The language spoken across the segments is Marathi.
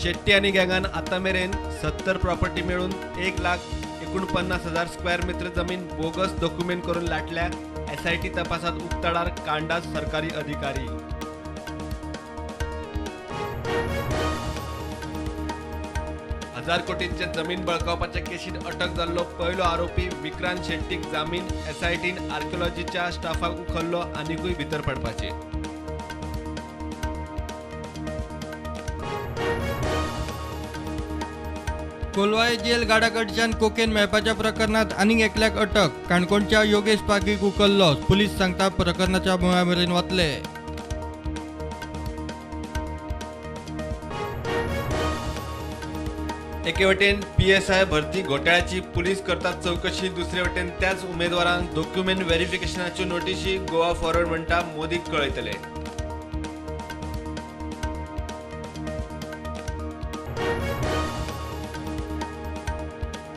शेट्टी आणि गँगान आतामेरेन 70 प्रॉपर्टी मिळून 1,49,000 स्क्वेअर मीटर जमीन बोगस डॉक्युमेंट करून लाटल्या. SIT तपासात उक्ताडार कांडा सरकारी अधिकारी. हजार कोटींचे जमीन बळकावपाच्या केशीत अटक जाल्लो पयलो आरोपी विक्रांत शेट्टीक जामीन. SITन आर्किओलॉजीच्या स्टाफाक उखल्लो आनीकूय भितर पडपाचे. कोलवाळे जेल गाडाकडच्यान कोकेन मेळपाच्या प्रकरणात आनीक एकल्याक अटक. काणकोणच्या योगेश पागीक उखल्लो. पुलीस सांगता प्रकरणाच्या मुळामेरेन वतले. एके वटेन PSI भरती घोटाळ्याची पुलीस करतात चौकशी. दुसरे वटेन त्याच उमेदवारांक डॉक्युमेंट व्हेरिफिकेशनाच्यो नोटीशी गोवा फॉरवर्ड म्हणटा मोदीक कळयतले.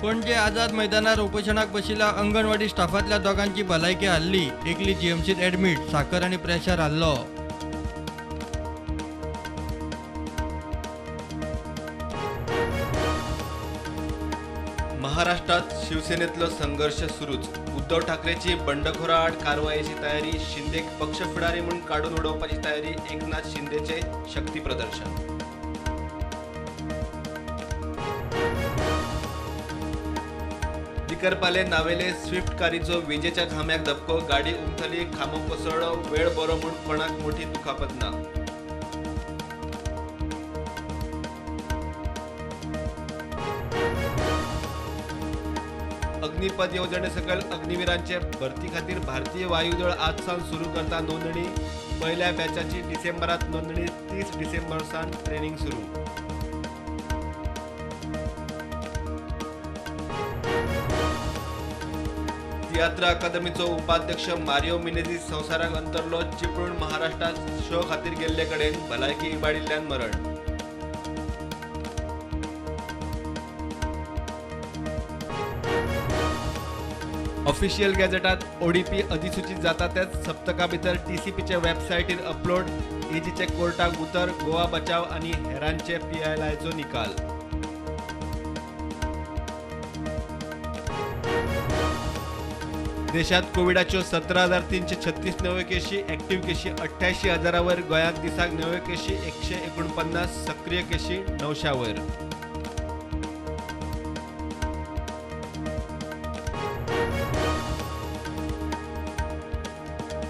पणजे आझाद मैदानार उपोशणाक बशिल्ल्या अंगणवाडी स्टाफांतल्या दोगांची भलायकी हाल्ली. एकली GMCत ऍडमिट. साकर आनी प्रेशर हाल्लो. महाराष्ट्रात शिवसेनेतलो संघर्ष सुरूच. उद्धव ठाकरेची बंडखोरा आड कारवायेची तयारी. शिंदे पक्ष फुडारी म्हणून काढून उडोवपाची तयारी. एकनाथ शिंदेचे शक्ती प्रदर्शन. दिकरपाले नावेले स्विफ्ट कारीचो विजेच्या खांब्याक धपको. गाडी उमथली. खांबो कोसळ्ळो. वेळ बरो म्हूण कोणाक मोठी दुखापत ना. अग्निपथ येवजणे सकल अग्निवीरांचे भरती खातीर भारतीय वायुदळ आजसावन सुरू करता नोंदणी. पहिल्या बॅचाची डिसेंबरात नोंदणी. 30 डिसेंबर सावन ट्रेनिंग सुरू. तियात्र अकादमीचो उपाध्यक्ष मारियो मिनेझीस संवसाराक अंतरलो. चिपळूण महाराष्ट्रात शो खातीर गेल्ले कडेन भलायकी इबाडिल्ल्यान मरण. ऑफिशियल गॅझेटात ODP अधिसूचित जाता त्याच सप्तका भितर TCPचे वेबसायटीर अपलोड. AGचे कोर्टाक उतर. गोवा बचाव आनी हेरांचे PLIचो निकाल. देशात कोविडाच्यो 17,336 नव्यो केशी. ॲक्टिव्ह केशी 88,000 वयर. गोंयात दिसाक नव्यो केशी 149. सक्रिय केशी 900 वयर.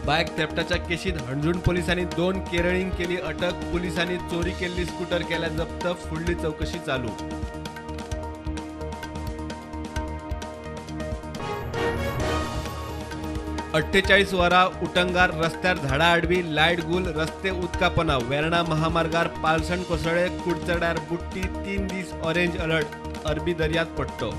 बायक थेफ्टाच्या केशीत हणजूण पोलिसांनी 2 केरळींक केली अटक. पोलिसांनी चोरी केल्ली स्कूटर केल्या जप्त. फुडली चौकशी चालू. अठ्ठेचाळीस वरां उटंगार. रस्त्यार झाडां आडवी. लायट गुल. रस्ते उदकापना. वेर्णा महामार्गार पालसण कोसळ्ळे. कुडचड्यार बुट्टी. 3 दीस ऑरेंज अलर्ट. अरबी दर्यांत पडटो.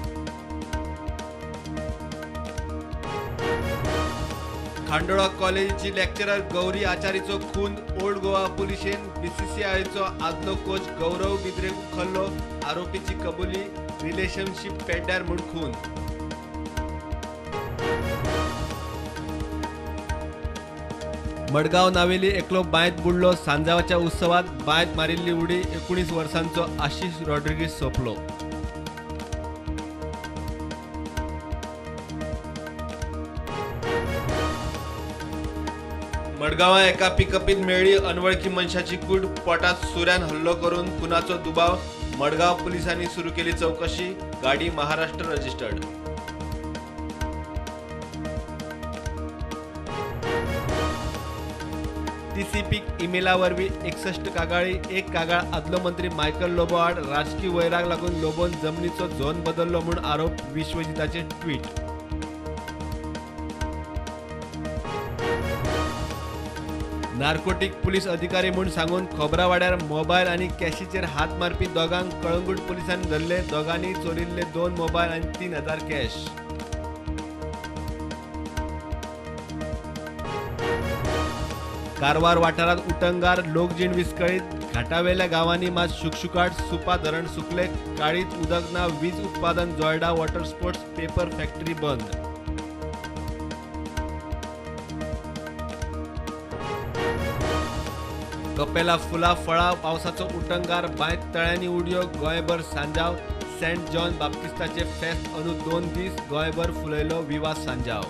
खांडोळा कॉलेजीची लेक्चरर गौरी आचारीचो खून. ओल्ड गोवा पुलिशेन BCCIचो आदलो कोच गौरव बिद्रेक उखल्लो. आरोपीची कबुली. रिलेशनशीप पेड्ड्यार म्हूण खून. मडगांव नावेली एकलो बांयत बुडलो. सांजावाच्या उत्सवात बांयत मारिल्ली उडी. 19 वर्सांचो आशिष रॉड्रिगीज सोंपलो. मडगांवां एका पिकअपीत मेळ्ळी अनवळखी मनशाची कूड. पोटात सुऱ्यान हल्लो करून खुनाचो दुबाव. मडगांव पुलिसांनी सुरू केली चौकशी. गाडी महाराष्ट्र रजिस्टर्ड. TCP ईमेला वरवीं 61 कागाळी. एक कागाळ आदलो मंत्री मायकल लोबो आड राजकीय वैराक लागून लोबोन जमनीचो झोन बदल्लो म्हूण आरोप. विश्वजिताचे ट्वीट. नार्कोटिक पुलीस अधिकारी म्हूण सांगून खोबरावाड्यार मोबायल आनी कॅशीचेर हात मारपी दोगांक कळंगूट पुलिसांनी धरले. दोगांनी चोरिल्ले 2 मोबायल आनी 3,000 कॅश. कारवार वाठारात उटंगार. लोकजीण विस्कळीत. घाटावेल्या गावांनी मात शुकशुकाट. सुपा धरण सुकले. काळीत उदक ना. वीज उत्पादन जोळडा. वॉटर स्पोर्ट्स पेपर फॅक्टरी बंद. कपेला फुला फळा पावसाचो उटंगार बांयत तळ्यांनी उडयो गोंयभर सांजाव सेंट जॉन बाप्तिस्ताचे फेस्त अंदू 2 दीस गोंयभर फुलयलो विवाह सांजाव.